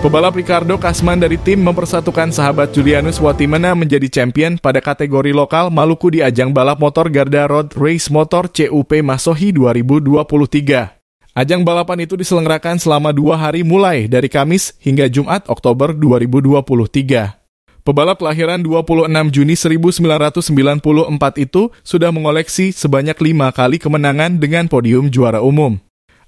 Pebalap Ricardo Kasman dari tim mempersatukan sahabat Julianus Watimena menjadi champion pada kategori lokal Maluku di ajang balap motor Garda Road Race Motor CUP Masohi 2023. Ajang balapan itu diselenggarakan selama 2 hari mulai dari Kamis hingga Jumat Oktober 2023. Pebalap kelahiran 26 Juni 1994 itu sudah mengoleksi sebanyak 5 kali kemenangan dengan podium juara umum.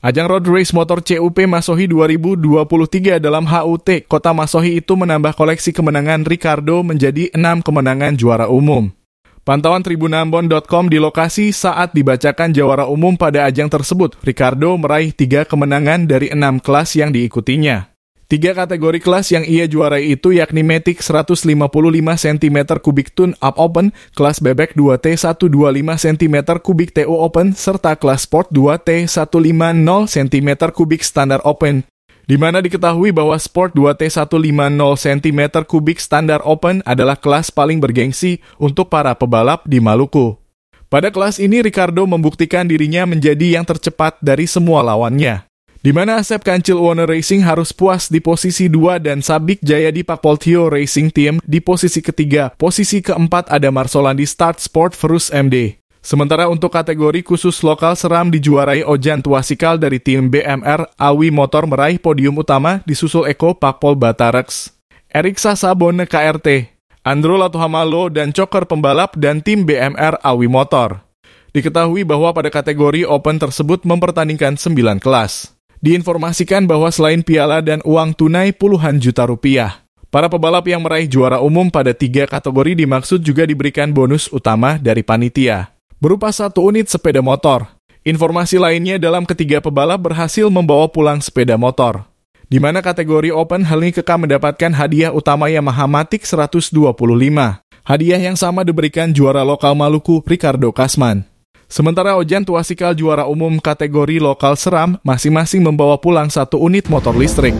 Ajang Road Race Motor CUP Masohi 2023 dalam HUT Kota Masohi itu menambah koleksi kemenangan Ricardo menjadi 6 kemenangan juara umum. Pantauan tribunambon.com di lokasi saat dibacakan jawara umum pada ajang tersebut, Ricardo meraih 3 kemenangan dari 6 kelas yang diikutinya. 3 kategori kelas yang ia juarai itu yakni Matic 155 cm3 Tune Up Open, kelas bebek 2T 125 cm3 TU Open, serta kelas Sport 2T 150 cm3 Standard Open. Di mana diketahui bahwa Sport 2T 150 cm3 Standard Open adalah kelas paling bergengsi untuk para pebalap di Maluku. Pada kelas ini Ricardo membuktikan dirinya menjadi yang tercepat dari semua lawannya. Di mana Asep Kancil Warner Racing harus puas di posisi 2 dan Sabik Jayadi Pakpoltio Racing Team di posisi ketiga. Posisi keempat ada Marsolandi Start Sport Verus MD. Sementara untuk kategori khusus lokal seram dijuarai Ojan Tuasikal dari tim BMR Awi Motor meraih podium utama disusul Eko Pakpol Batarex, Erik Sasabone KRT, Andro Latuhamalo dan Coker Pembalap dan tim BMR Awi Motor. Diketahui bahwa pada kategori Open tersebut mempertandingkan 9 kelas. Diinformasikan bahwa selain piala dan uang tunai puluhan juta rupiah, para pebalap yang meraih juara umum pada 3 kategori dimaksud juga diberikan bonus utama dari panitia, berupa 1 unit sepeda motor. Informasi lainnya dalam ketiga pebalap berhasil membawa pulang sepeda motor. Di mana kategori Open Helmi Keka mendapatkan hadiah utama Yamaha Matic 125. Hadiah yang sama diberikan juara lokal Maluku Ricardo Kasman. Sementara Ojan Tuasikal juara umum kategori lokal seram masing-masing membawa pulang 1 unit motor listrik.